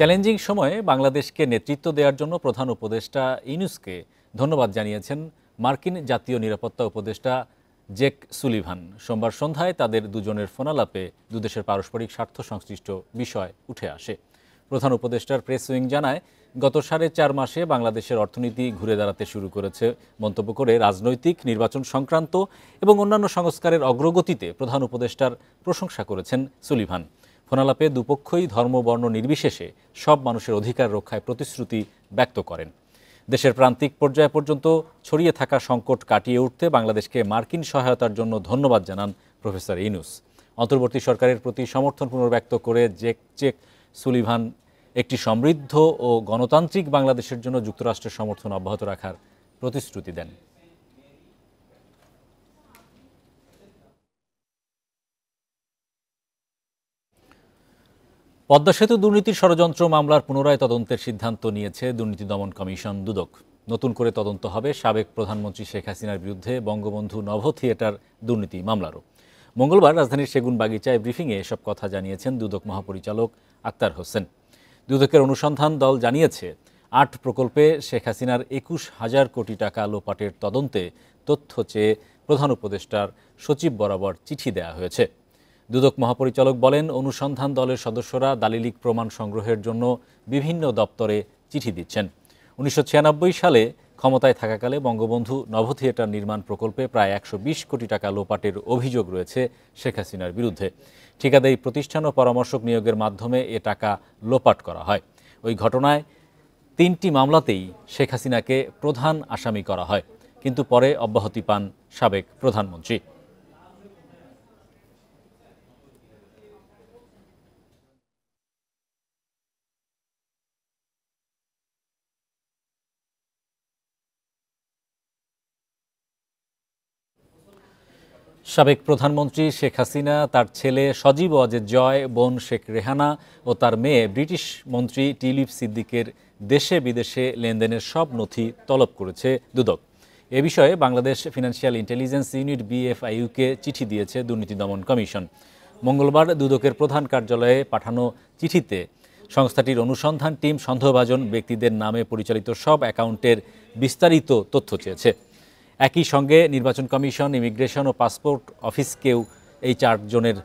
Challenging সময়ে বাংলাদেশকে নেতৃত্ব দেওয়ার জন্য প্রধান উপদেষ্টা ইউনূসকে ধন্যবাদ জানিয়েছেন মার্কিন জাতীয় নিরাপত্তা উপদেষ্টা জেক সুলিভান। সোমবার সন্ধ্যায় তাদের দুজনের ফোনালাপে দুদেশের পারস্পরিক স্বার্থ সংশ্লিষ্ট বিষয় উঠে আসে। প্রধান উপদেষ্টার প্রেস উইং জানায়, গত 4.5 মাসে বাংলাদেশের অর্থনীতি ঘুরে দাঁড়াতে শুরু করেছে মন্তব্য করে রাজনৈতিক, নির্বাচন সংক্রান্ত এবং অন্যান্য সংস্কারের অগ্রগতিতে প্রধান উপদেষ্টার প্রশংসা করেছেন সুলিভান। ফোনালাপে দুপক্ষই ধর্ম বর্ণ নির্বিশেষে সব মানুষের অধিকার রক্ষায় প্রতিশ্রুতি ব্যক্ত করেন। দেশের প্রান্তিক পর্যায় পর্যন্ত ছড়িয়ে থাকা সংকট কাটিয়ে উঠতে বাংলাদেশকে মার্কিন সহায়তার জন্য ধন্যবাদ জানান প্রফেসর ইউনূস। অন্তর্বর্তী সরকারের প্রতি সমর্থন পুনর্ব্যক্ত করে জেক সুলিভান একটি সমৃদ্ধ ও গণতান্ত্রিক বাংলাদেশের জন্য যুক্তরাষ্ট্রের সমর্থন অব্যাহত রাখার প্রতিশ্রুতি দেন। পদ্মা সেতু দুর্নীতির ষড়যন্ত্র মামলার পুনরায় তদন্তের সিদ্ধান্ত নিয়েছে দুর্নীতি দমন কমিশন দুদক। নতুন করে তদন্ত হবে সাবেক প্রধানমন্ত্রী শেখ হাসিনার বিরুদ্ধে বঙ্গবন্ধু নভ থিয়েটার দুর্নীতি মামলারও। মঙ্গলবার রাজধানীর সেগুনবাগিচায় ব্রিফিংয়ে এসব কথা জানিয়েছেন দুদক মহাপরিচালক আক্তার হোসেন। দুদকের অনুসন্ধান দল জানিয়েছে, 8 প্রকল্পে শেখ হাসিনার 21,000 কোটি টাকা লোপাটের তদন্তে তথ্য চেয়ে প্রধান উপদেষ্টার সচিব বরাবর চিঠি দেওয়া হয়েছে। দুদক মহাপরিচালক বলেন, অনুসন্ধান দলের সদস্যরা দালিলিক প্রমাণ সংগ্রহের জন্য বিভিন্ন দপ্তরে চিঠি দিচ্ছেন। 1996 সালে ক্ষমতায় থাকাকালে বঙ্গবন্ধু নভ থিয়েটার নির্মাণ প্রকল্পে প্রায় 120 কোটি টাকা লোপাটের অভিযোগ রয়েছে শেখ হাসিনার বিরুদ্ধে। ঠিকাদারি প্রতিষ্ঠান ও পরামর্শক নিয়োগের মাধ্যমে এ টাকা লোপাট করা হয়। ওই ঘটনায় 3টি মামলাতেই শেখ হাসিনাকে প্রধান আসামি করা হয়, কিন্তু পরে অব্যাহতি পান সাবেক প্রধানমন্ত্রী। সাবেক প্রধানমন্ত্রী শেখ হাসিনা, তার ছেলে সজীব ওয়াজেদ জয়, বোন শেখ রেহানা ও তার মেয়ে ব্রিটিশ মন্ত্রী টিউলিপ সিদ্দিকের দেশে বিদেশে লেনদেনের সব নথি তলব করেছে দুদক। এ বিষয়ে বাংলাদেশ ফিনান্সিয়াল ইন্টেলিজেন্স ইউনিট BFIU-কে চিঠি দিয়েছে দুর্নীতি দমন কমিশন। মঙ্গলবার দুদকের প্রধান কার্যালয়ে পাঠানো চিঠিতে সংস্থাটির অনুসন্ধান টিম সন্দেহভাজন ব্যক্তিদের নামে পরিচালিত সব অ্যাকাউন্টের বিস্তারিত তথ্য চেয়েছে। একই সঙ্গে নির্বাচন কমিশন, ইমিগ্রেশন ও পাসপোর্ট অফিসকেও এই 4 জনের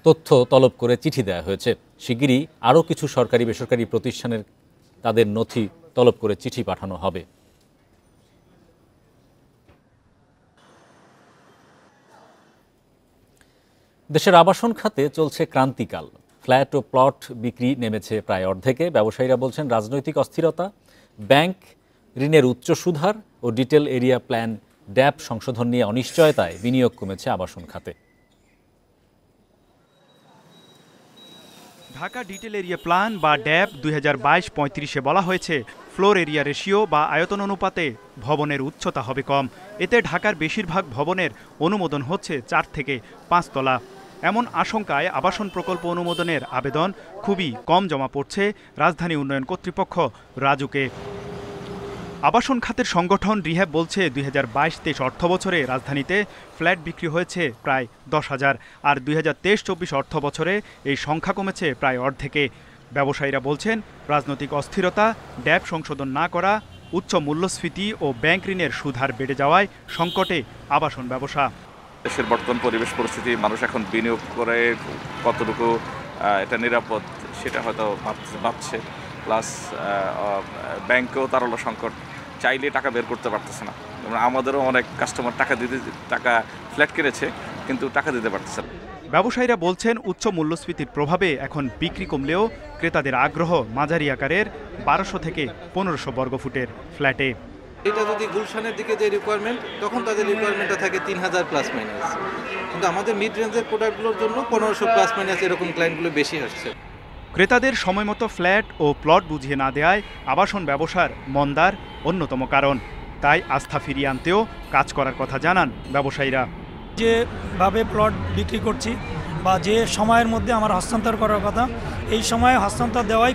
তথ্য তলব করে চিঠি দেওয়া হয়েছে। শিগগিরই আরও কিছু সরকারি বেসরকারি প্রতিষ্ঠানের তাদের নথি তলব করে চিঠি পাঠানো হবে। দেশের আবাসন খাতে চলছে ক্রান্তিকাল। ফ্ল্যাট ও প্লট বিক্রি নেমেছে প্রায় অর্ধেকে। ব্যবসায়ীরা বলছেন, রাজনৈতিক অস্থিরতা, ব্যাংক ঋণের উচ্চ সুদহার ও ডিটেল এরিয়া প্ল্যান ড্যাপ সংশোধন নিয়ে অনিশ্চয়তায় বিনিয়োগ কমেছে আবাসন খাতে। ঢাকা ডিটেল এরিয়া প্ল্যান বা ড্যাপ 2022-35-এ বলা হয়েছে, ফ্লোর এরিয়া রেশিও বা আয়তন অনুপাতে ভবনের উচ্চতা হবে কম। এতে ঢাকার বেশিরভাগ ভবনের অনুমোদন হচ্ছে 4 থেকে 5 তলা। এমন আশঙ্কায় আবাসন প্রকল্প অনুমোদনের আবেদন খুবই কম জমা পড়ছে রাজধানী উন্নয়ন কর্তৃপক্ষ রাজুকে। আবাসন খাতের সংগঠন রিহ্যাব বলছে, 2022-23 অর্থ বছরে রাজধানীতে ফ্ল্যাট বিক্রি হয়েছে প্রায় 10,000, আর 2023-24 অর্থ বছরে এই সংখ্যা কমেছে প্রায় অর্ধেকে। ব্যবসায়ীরা বলছেন, রাজনৈতিক অস্থিরতা, ড্যাপ সংশোধন না করা, উচ্চ মূল্যস্ফীতি ও ব্যাংক ঋণের সুদহার বেড়ে যাওয়ায় সংকটে আবাসন ব্যবসা। দেশের বর্তমান পরিবেশ পরিস্থিতি, মানুষ এখন বিনিয়োগ করে কতটুকু এটা নিরাপদ সেটা হয়তো ভাবছে। প্লাস ব্যাংকেও তার হলো সংকট, চাইলে টাকা বের করতে পারতেছে না। আমাদেরও অনেক কাস্টমার টাকা ফ্ল্যাট কিনেছে কিন্তু টাকা দিতে পারতেছে না। ব্যবসায়ীরা বলছেন, উচ্চ মূল্যস্ফীতির প্রভাবে এখন বিক্রি কমলেও ক্রেতাদের আগ্রহ মাঝারি আকারের 1200 থেকে 1500 বর্গফুটের ফ্ল্যাটে। এটা যদি গুলশানের দিকে যে রিকোয়ারমেন্ট, তখন তাদের রিকোয়ারমেন্টটা থাকে 3000 প্লাস মাইনাস, কিন্তু আমাদের মিড রেঞ্জের প্রোডাক্টগুলোর জন্য 1500 প্লাস মাইনাস এরকম ক্লায়েন্টগুলো বেশি আসছে। ক্রেতাদের সময়মতো ফ্ল্যাট ও প্লট বুঝিয়ে না দেওয়ায় আবাসন ব্যবসার মন্দার অন্যতম কারণ। তাই আস্থা ফিরিয়ে আনতেও কাজ করার কথা জানান ব্যবসায়ীরা। যেভাবে প্লট বিক্রি করছি বা যে সময়ের মধ্যে আমার হস্তান্তর করার কথা, এই সময়ে হস্তান্তর দেওয়াই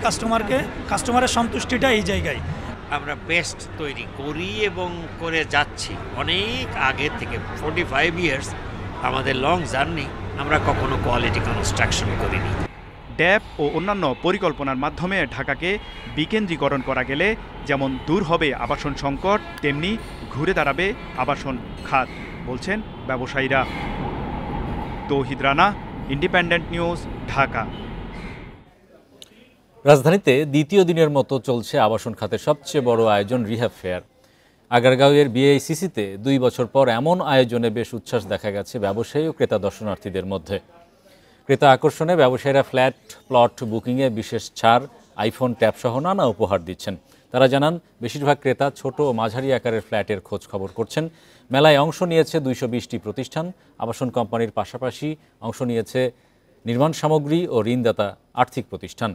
কাস্টমারের সন্তুষ্টিটা এই জায়গায়। আমরা বেস্ট তৈরি করি এবং করে যাচ্ছি অনেক আগে থেকে। 45 ইয়ার্স আমাদের লং জার্নি, আমরা কখনো কোয়ালিটি কনস্ট্রাকশন করিনি। ড্যাব ও অন্যান্য পরিকল্পনার মাধ্যমে ঢাকাকে বিকেন্দ্রীকরণ করা গেলে যেমন দূর হবে আবাসন সংকট, তেমনি ঘুরে দাঁড়াবে আবাসন খাত, বলছেন ব্যবসায়ীরা। তৌহিদ রানা, ইন্ডিপেন্ডেন্ট নিউজ, ঢাকা। রাজধানীতে দ্বিতীয় দিনের মতো চলছে আবাসন খাতের সবচেয়ে বড় আয়োজন রিহ্যাব ফেয়ার। আগারগাঁওয়ের বিআইসিসিতে 2 বছর পর এমন আয়োজনে বেশ উচ্ছ্বাস দেখা গেছে ব্যবসায়ী ও ক্রেতা দর্শনার্থীদের মধ্যে। ক্রেতা আকর্ষণে ব্যবসায়ীরা ফ্ল্যাট প্লট বুকিংয়ে বিশেষ ছাড়, আইফোন ট্যাব সহ নানা উপহার দিচ্ছেন। তারা জানান, বেশিরভাগ ক্রেতা ছোট ও মাঝারি আকারের ফ্ল্যাটের খোঁজ খবর করছেন। মেলায় অংশ নিয়েছে 220টি প্রতিষ্ঠান। আবাসন কোম্পানির পাশাপাশি অংশ নিয়েছে নির্মাণ সামগ্রী ও ঋণদাতা আর্থিক প্রতিষ্ঠান।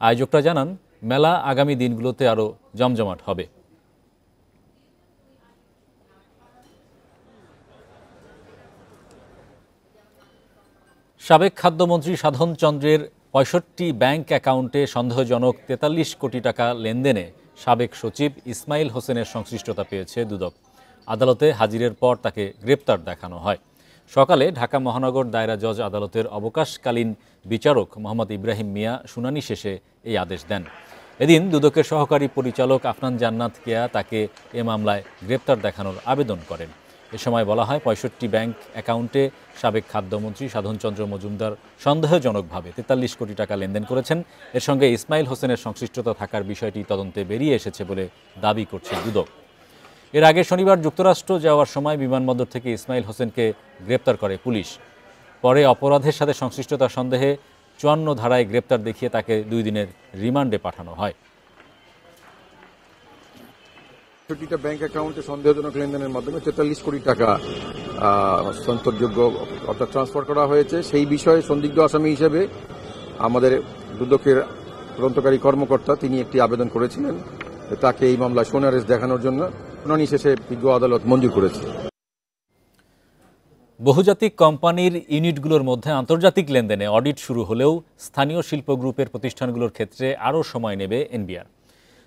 আয়োজকরা জানান, মেলা আগামী দিনগুলোতে আরও জমজমাট হবে। সাবেক খাদ্যমন্ত্রী সাধন চন্দ্রের 65 ব্যাংক অ্যাকাউন্টে সন্দেহজনক 43 কোটি টাকা লেনদেনে সাবেক সচিব ইসমাইল হোসেনের সংশ্লিষ্টতা পেয়েছে দুদক। আদালতে হাজিরের পর তাকে গ্রেপ্তার দেখানো হয়। সকালে ঢাকা মহানগর দায়রা জজ আদালতের অবকাশকালীন বিচারক মোহাম্মদ ইব্রাহিম মিয়া শুনানি শেষে এই আদেশ দেন। এদিন দুদকের সহকারী পরিচালক আফনান জান্নাত কেয়া তাকে এ মামলায় গ্রেপ্তার দেখানোর আবেদন করেন। এ সময় বলা হয়, 65 ব্যাংক অ্যাকাউন্টে সাবেক খাদ্যমন্ত্রী সাধনচন্দ্র মজুমদার সন্দেহজনকভাবে 43 কোটি টাকা লেনদেন করেছেন। এর সঙ্গে ইসমাইল হোসেনের সংশ্লিষ্টতা থাকার বিষয়টি তদন্তে বেরিয়ে এসেছে বলে দাবি করছে দুদক। এর আগে শনিবার যুক্তরাষ্ট্র যাওয়ার সময় বিমানবন্দর থেকে ইসমাইল হোসেনকে গ্রেপ্তার করে পুলিশ। পরে অপরাধের সাথে সংশ্লিষ্টতার সন্দেহে 54 ধারায় গ্রেপ্তার দেখিয়ে তাকে 2 দিনের রিমান্ডে পাঠানো হয়। 60টা ব্যাংক অ্যাকাউন্টে সন্দেহজনক লেনদেনের মাধ্যমে 43 কোটি টাকা সন্তোষযোগ্য অর্থাৎ ট্রান্সফার করা হয়েছে। সেই বিষয়ে সন্দিগ্ধ আসামি হিসেবে আমাদের দুদকের তদন্তকারী কর্মকর্তা তিনি একটি আবেদন করেছিলেন, তাকে এই মামলায় সোনারেস দেখানোর জন্য শুনানি শেষে বিজ্ঞ আদালত মঞ্জুর করেছে। বহুজাতিক কোম্পানির ইউনিটগুলোর মধ্যে আন্তর্জাতিক লেনদেনে অডিট শুরু হলেও স্থানীয় শিল্প গ্রুপের প্রতিষ্ঠানগুলোর ক্ষেত্রে আরও সময় নেবে এনবিআর।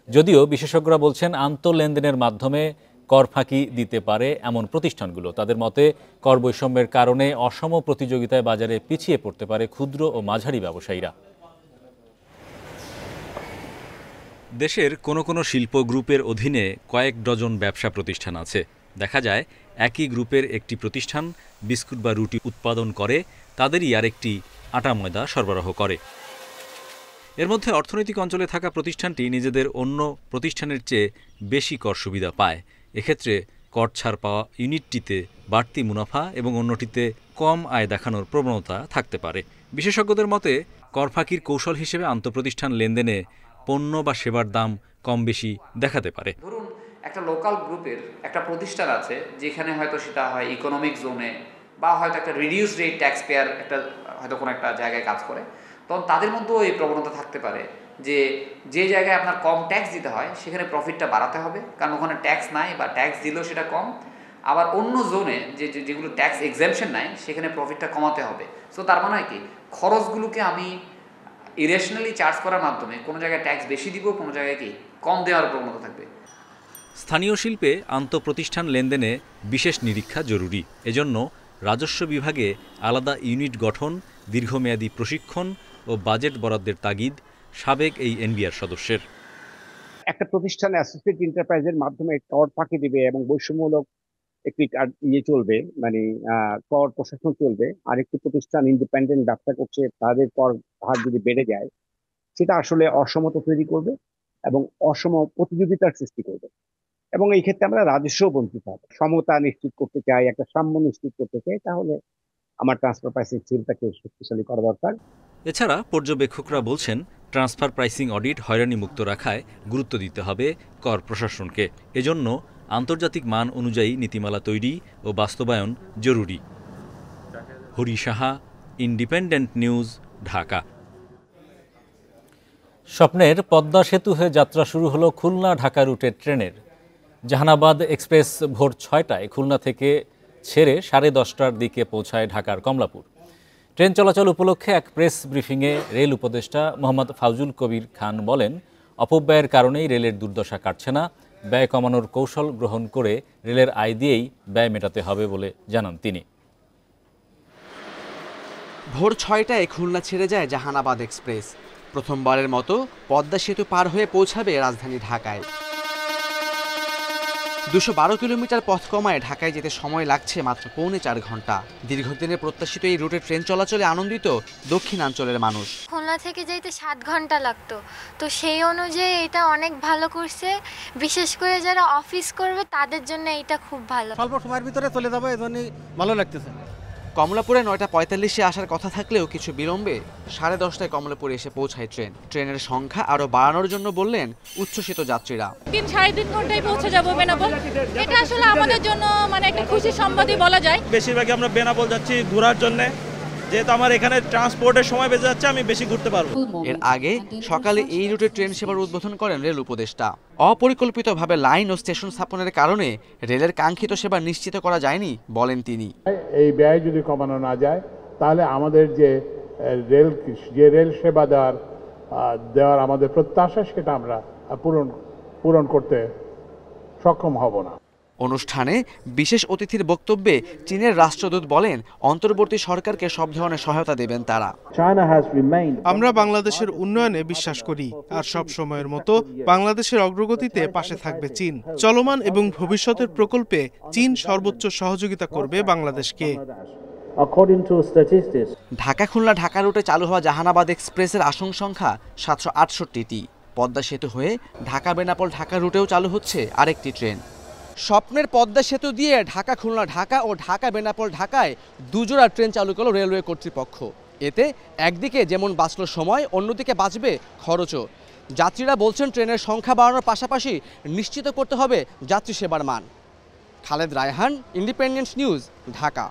যদিও বিশেষজ্ঞরা বলছেন, আন্তঃলেনদেনের মাধ্যমে কর ফাঁকি দিতে পারে এমন প্রতিষ্ঠানগুলো। তাদের মতে, কর বৈষম্যের কারণে অসম প্রতিযোগিতায় বাজারে পিছিয়ে পড়তে পারে ক্ষুদ্র ও মাঝারি ব্যবসায়ীরা। দেশের কোনো কোনো শিল্প গ্রুপের অধীনে কয়েক ডজন ব্যবসা প্রতিষ্ঠান আছে। দেখা যায়, একই গ্রুপের একটি প্রতিষ্ঠান বিস্কুট বা রুটি উৎপাদন করে, তাদেরই আরেকটি আটা ময়দা সরবরাহ করে। এর মধ্যে অর্থনৈতিক অঞ্চলে থাকা প্রতিষ্ঠানটি নিজেদের অন্য প্রতিষ্ঠানের চেয়ে বেশি কর সুবিধা পায়। এক্ষেত্রে কর ছাড় পাওয়া ইউনিটটিতে বাড়তি মুনাফা এবং অন্যটিতে কম আয় দেখানোর প্রবণতা থাকতে পারে। বিশেষজ্ঞদের মতে, কর ফাঁকির কৌশল হিসেবে আন্তঃপ্রতিষ্ঠান লেনদেনে পণ্য বা সেবার দাম কম বেশি দেখাতে পারে। ধরুন, একটা লোকাল গ্রুপের একটা প্রতিষ্ঠান আছে যেখানে হয়তো সেটা হয় ইকোনমিক জোনে বা হয়তো একটা রিডিউস রেট ট্যাক্স পেয়ার একটা হয়তো কোনো একটা জায়গায় কাজ করে, তখন তাদের মধ্যেও এই প্রবণতা থাকতে পারে যে যে জায়গায় আপনার কম ট্যাক্স দিতে হয় সেখানে প্রফিটটা বাড়াতে হবে, কারণ ওখানে ট্যাক্স নাই বা ট্যাক্স দিলেও সেটা কম। আবার অন্য জোনে যেগুলো ট্যাক্স এক্সাম্পশন নাই সেখানে প্রফিটটা কমাতে হবে। সো তার মানে কি, খরচগুলোকে আমি ইরেশনালি চার্জ করার মাধ্যমে কোনো জায়গায় ট্যাক্স বেশি দিব, কোনো জায়গায় কি কম দেওয়ার প্রবণতা থাকবে। স্থানীয় শিল্পে আন্তঃপ্রতিষ্ঠান লেনদেনে বিশেষ নিরীক্ষা জরুরি। এজন্য রাজস্ব বিভাগে আলাদা ইউনিট গঠন, দীর্ঘমেয়াদী প্রশিক্ষণ ও বাজেট বরাদ্দের তাগিদ সাবেক এই এনবিআর সদস্যের। একটা প্রতিষ্ঠান অ্যাসোসিয়েট এন্টারপ্রাইজের মাধ্যমে কর ফাঁকি দিবে এবং বৈষম্যমূলক একটি চলবে, মানে কর প্রশাসন চলবে, আরেকটি প্রতিষ্ঠান ইন্ডিপেন্ডেন্ট ব্যবসা করছে, তাদের কর হার যদি বেড়ে যায়, সেটা আসলে অসমতা তৈরি করবে এবং অসম প্রতিযোগিতার সৃষ্টি করবে। এবং এই ক্ষেত্রে আমরা রাজস্ব বঞ্চিত হবে। সমতা নিশ্চিত করতে চাই, একটা সাম্য নিশ্চিত করতে চাই, তাহলে আমার ট্রান্সফার প্রাইসিং সিলটাকে শক্তিশালী করা দরকার। এছাড়া পর্যবেক্ষকরা বলছেন, ট্রান্সফার প্রাইসিং অডিট হয়রানি মুক্ত রাখায় গুরুত্ব দিতে হবে কর প্রশাসনকে। এজন্য আন্তর্জাতিক মান অনুযায়ী নীতিমালা তৈরি ও বাস্তবায়ন জরুরি। Hari Saha, independent news, Dhaka. স্বপ্নের পদ্মা সেতু হয়ে যাত্রা শুরু হলো খুলনা ঢাকা রুটের ট্রেনের। জাহানাবাদ এক্সপ্রেস ভোর 6টায় খুলনা থেকে ছেড়ে 10:30টার দিকে পৌঁছায় ঢাকার কমলাপুর। ট্রেন চলাচল উপলক্ষে এক প্রেস ব্রিফিংয়ে রেল উপদেষ্টা মোহাম্মদ ফাউজুল কবির খান বলেন, অপব্যয়ের কারণেই রেলের দুর্দশা কাটছে না। ব্যয় কমানোর কৌশল গ্রহণ করে রেলের আয় দিয়েই ব্যয় মেটাতে হবে বলে জানান তিনি। ভোর ৬টায় খুলনা ছেড়ে যায় জাহানাবাদ এক্সপ্রেস। প্রথমবারের মতো পদ্মা সেতু পার হয়ে পৌঁছাবে রাজধানী ঢাকায়। ২১২ কিলোমিটার পথ কমায় ঢাকায় যেতে সময় লাগছে মাত্র পৌনে ৪ ঘন্টা। দীর্ঘদিনের প্রত্যাশিত এই রুটে ট্রেন চলাচলে আনন্দিত দক্ষিণাঞ্চলের মানুষ। খুলনা থেকে যাইতে ৭ ঘন্টা লাগতো, তো সেই অনুযায়ী এটা অনেক ভালো করছে। বিশেষ করে যারা অফিস করবে তাদের জন্য এটা খুব ভালো। স্বল্প সময়ের ভিতরে চলে যাবো, এজন্যই ভালো লাগতেছে। কমলাপুরে ৯টা ৪৫-এ আসার কথা থাকলেও কিছু বিলম্বে 10:30টায় কমলাপুরে এসে পৌঁছায় ট্রেন। ট্রেনের সংখ্যা আরও বাড়ানোর জন্য বললেন উচ্ছ্বসিত যাত্রীরা। ৩-৩.৫ ঘন্টায় পৌঁছে যাব বেনাপোল। এটা আসলে আমাদের জন্য মানে একটা খুশির সংবাদই বলা যায়। বেশিরভাগই আমরা বেনাপোল যাচ্ছি ঘোরার জন্য, যেহেতু আমার এখানে ট্রান্সপোর্টের সময় বেঁচে যাচ্ছে, আমি বেশি ঘুরতে পারবো। এর আগে সকালে এই রুটে ট্রেন সেবার উদ্বোধন করেন রেল উপদেষ্টা। অপরিকল্পিতভাবে লাইন ও স্টেশন স্থাপনের কারণে রেলের কাঙ্ক্ষিত সেবা নিশ্চিত করা যায়নি বলেন তিনি। এই ব্যয় যদি কমানো না যায় তাহলে আমাদের যে রেল সেবা দেওয়ার আমাদের প্রত্যাশা সেটা আমরা পূরণ করতে সক্ষম হব না। অনুষ্ঠানে বিশেষ অতিথির বক্তব্যে চীনের রাষ্ট্রদূত বলেন অন্তর্বর্তী সরকারকে সব ধরনের সহায়তা দেবেন তারা। আমরা বাংলাদেশের উন্নয়নে বিশ্বাস করি, আর সব সময়ের মতো বাংলাদেশের অগ্রগতিতে পাশে থাকবে চীন। চলমান এবং ভবিষ্যতের প্রকল্পে চীন সর্বোচ্চ সহযোগিতা করবে বাংলাদেশকে। ঢাকা খুলনা ঢাকা রুটে চালু হওয়া জাহানাবাদ এক্সপ্রেসের আসন সংখ্যা 768টি। পদ্মা সেতু হয়ে ঢাকা বেনাপোল ঢাকা রুটেও চালু হচ্ছে আরেকটি ট্রেন। স্বপ্নের পদ্মা সেতু দিয়ে ঢাকা খুলনা ঢাকা ও ঢাকা বেনাপোল ঢাকায় দুজোড়া ট্রেন চালু করল রেলওয়ে কর্তৃপক্ষ। এতে একদিকে যেমন বাঁচল সময়, অন্যদিকে বাঁচবে খরচও। যাত্রীরা বলছেন ট্রেনের সংখ্যা বাড়ানোর পাশাপাশি নিশ্চিত করতে হবে যাত্রী সেবার মান। Khaled Raihan, independent news, Dhaka.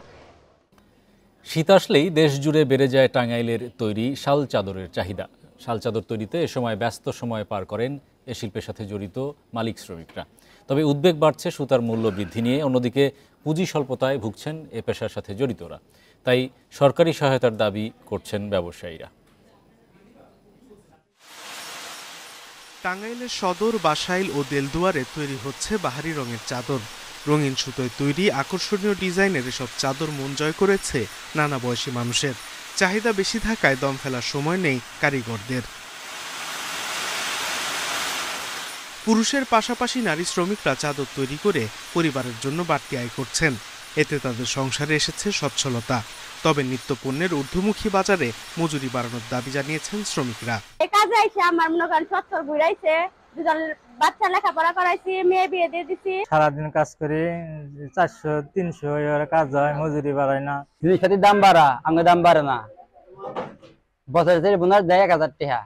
শীত আসলেই দেশ জুড়ে বেড়ে যায় টাঙ্গাইলের তৈরি শাল চাদরের চাহিদা। শাল চাদর তৈরিতে এ সময় ব্যস্ত সময় পার করেন এ শিল্পের সাথে জড়িত মালিক শ্রমিকরা। তবে উদ্বেগ বাড়ছে সুতার মূল্য বৃদ্ধি নিয়ে। অন্যদিকে পুঁজি স্বল্পতায় ভুগছেন এ পেশার সাথে জড়িতরা। তাই সরকারি সহায়তার দাবি করছেন ব্যবসায়ীরা। টাঙ্গাইলের সদর, বাসাইল ও দেলদুয়ারে তৈরি হচ্ছে বাহারি রঙের চাদর। রঙিন সুতোয় তৈরি আকর্ষণীয় ডিজাইনের এসব চাদর মন জয় করেছে নানা বয়সী মানুষের। চাহিদা বেশি থাকায় দম ফেলার সময় নেই কারিগরদের। পুরুষের পাশাপাশি নারী শ্রমিকরা চাদর তৈরি করে পরিবারের জন্য বাড়তি আয় করছেন। এতে তাদের সংসারে এসেছে সচ্ছলতা। তবে নিত্যপণ্যের ঊর্ধ্বমুখী বাজারে মজুরি বাড়ানোর দাবি জানিয়েছেন শ্রমিকরা। বাচ্চা লেখাপড়া করাইছি, মেয়ে বিয়ে দিয়ে দিছি। সারাদিন কাজ করে 400-300 কাজ হয়, মজুরি বাড়ায় না। জিনিসের দাম বাড়া, আমার দাম বাড়ে না। বছরে বোনাস দেয় 1000 টাকা।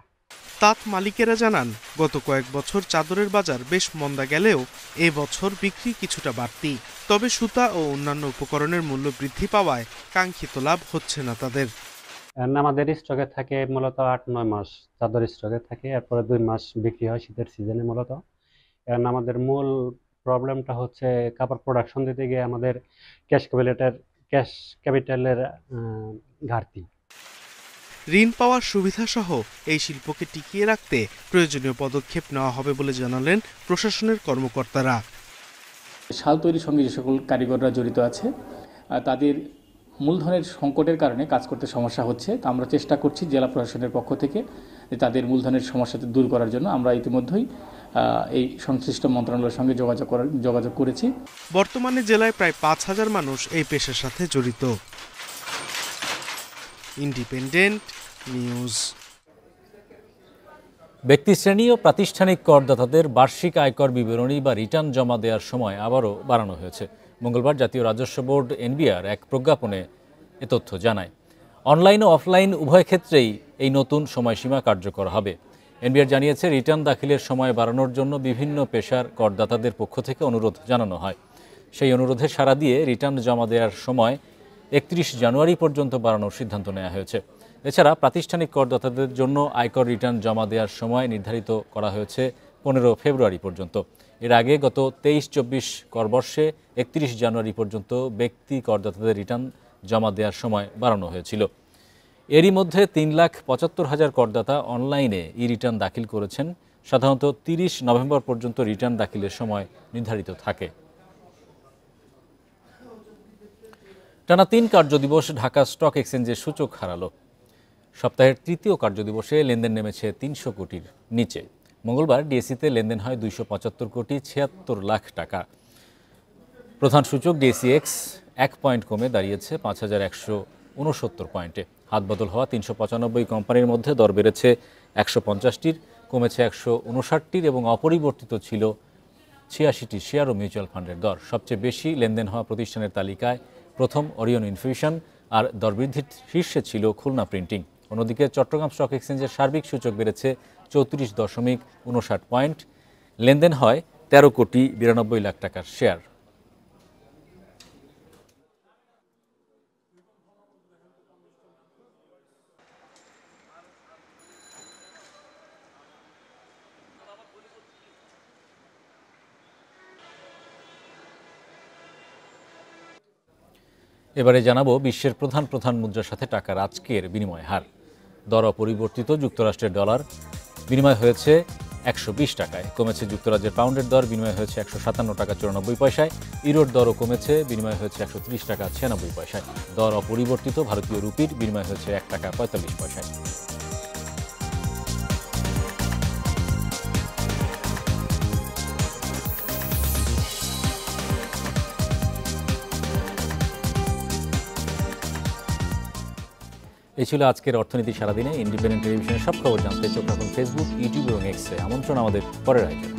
তাঁত মালিকেরা জানান গত কয়েক বছর চাদরের বাজার বেশ মন্দা গেলেও এ বছর বিক্রি কিছুটা বাড়তি। তবে সুতা ও অন্যান্য উপকরণের মূল্য বৃদ্ধি পাওয়ায় কাঙ্ক্ষিত লাভ হচ্ছে না তাদের। আমাদের স্টকে থাকে মূলত 8-9 মাস চাদর স্টকে থাকে, এরপরে 2 মাস বিক্রি হয় শীতের সিজনে মূলত। আমাদের মূল প্রবলেমটা হচ্ছে কাপড় প্রোডাকশন দিতে গিয়ে আমাদের ক্যাশ ক্যাপিটালের ঘাটতি। ঋণ পাওয়ার সুবিধা সহ এই শিল্পকে টিকিয়ে রাখতে প্রয়োজনীয় পদক্ষেপ নেওয়া হবে বলে জানালেন প্রশাসনের কর্মকর্তারা। শাল তৈরির সঙ্গে যে সকল কারিগররা জড়িত আছে তাদের মূলধনের সংকটের কারণে কাজ করতে সমস্যা হচ্ছে। তা আমরা চেষ্টা করছি জেলা প্রশাসনের পক্ষ থেকে যে তাদের মূলধনের সমস্যা দূর করার জন্য আমরা ইতিমধ্যেই এই সংশ্লিষ্ট মন্ত্রণালয়ের সঙ্গে যোগাযোগ করেছি। বর্তমানে জেলায় প্রায় 5000 মানুষ এই পেশার সাথে জড়িত। Independent news. ব্যক্তিশ্রেণী ও প্রাতিষ্ঠানিক করদাতাদের বার্ষিক আয়কর বিবরণী বা রিটার্ন জমা দেওয়ার সময় আবারও বাড়ানো হয়েছে। মঙ্গলবার জাতীয় রাজস্ব বোর্ড এনবিআর এক প্রজ্ঞাপনে এ তথ্য জানায়। অনলাইন ও অফলাইন উভয় ক্ষেত্রেই এই নতুন সময়সীমা কার্যকর হবে। এনবিআর জানিয়েছে রিটার্ন দাখিলের সময় বাড়ানোর জন্য বিভিন্ন পেশার করদাতাদের পক্ষ থেকে অনুরোধ জানানো হয়। সেই অনুরোধে সাড়া দিয়ে রিটার্ন জমা দেওয়ার সময় 31 জানুয়ারি পর্যন্ত বাড়ানোর সিদ্ধান্ত নেওয়া হয়েছে। এছাড়া প্রাতিষ্ঠানিক করদাতাদের জন্য আয়কর রিটার্ন জমা দেওয়ার সময় নির্ধারিত করা হয়েছে 15 ফেব্রুয়ারি পর্যন্ত। এর আগে গত 23-24 করবর্ষে 31 জানুয়ারি পর্যন্ত ব্যক্তি করদাতাদের রিটার্ন জমা দেওয়ার সময় বাড়ানো হয়েছিল। এরই মধ্যে 3,75,000 করদাতা অনলাইনে ই রিটার্ন দাখিল করেছেন। সাধারণত 30 নভেম্বর পর্যন্ত রিটার্ন দাখিলের সময় নির্ধারিত থাকে। টানা 3 কার্যদিবস ঢাকা স্টক এক্সচেঞ্জের সূচক হারালো। সপ্তাহের তৃতীয় কার্যদিবসে লেনদেন নেমেছে 300 কোটির নিচে। মঙ্গলবার ডিএসইতে লেনদেন হয় 275 কোটি 76 লাখ টাকা। প্রধান সূচক ডিএসইএক্স 1 পয়েন্ট কমে দাঁড়িয়েছে 5169 পয়েন্টে। হাতবদল হওয়া 395 কোম্পানির মধ্যে দর বেড়েছে 150টির, কমেছে 159টির এবং অপরিবর্তিত ছিল 86টি শেয়ার ও মিউচুয়াল ফান্ডের দর। সবচেয়ে বেশি লেনদেন হওয়া প্রতিষ্ঠানের তালিকায় প্রথম ওরিয়ন ইনফিউশন, আর দরবৃদ্ধির শীর্ষে ছিল খুলনা প্রিন্টিং। অন্যদিকে চট্টগ্রাম স্টক এক্সচেঞ্জের সার্বিক সূচক বেড়েছে 34.59 পয়েন্ট। লেনদেন হয় 13 কোটি 92 লাখ টাকার শেয়ার। এবারে জানাবো বিশ্বের প্রধান প্রধান মুদ্রার সাথে টাকার আজকের বিনিময় হার। দর অপরিবর্তিত। যুক্তরাষ্ট্রের ডলার বিনিময় হয়েছে 120 টাকায়, কমেছে যুক্তরাজ্যের পাউন্ডের দর, বিনিময় হয়েছে 157 টাকা 94 পয়সায়। ইউরোর দরও কমেছে, বিনিময় হয়েছে 130 টাকা 96 পয়সায়। দর অপরিবর্তিত। ভারতীয় রুপির বিনিময় হয়েছে 1 টাকা 45 পয়সায়। এই ছিল আজকের অর্থনীতি সারাদিনে। ইন্ডিপেন্ডেন্ট টেলিভিশনের সব খবর জানতে চোখ রাখুন ফেসবুক, ইউটিউব এবং এক্সে। আমন্ত্রণ আমাদের পরের আয়োজনে।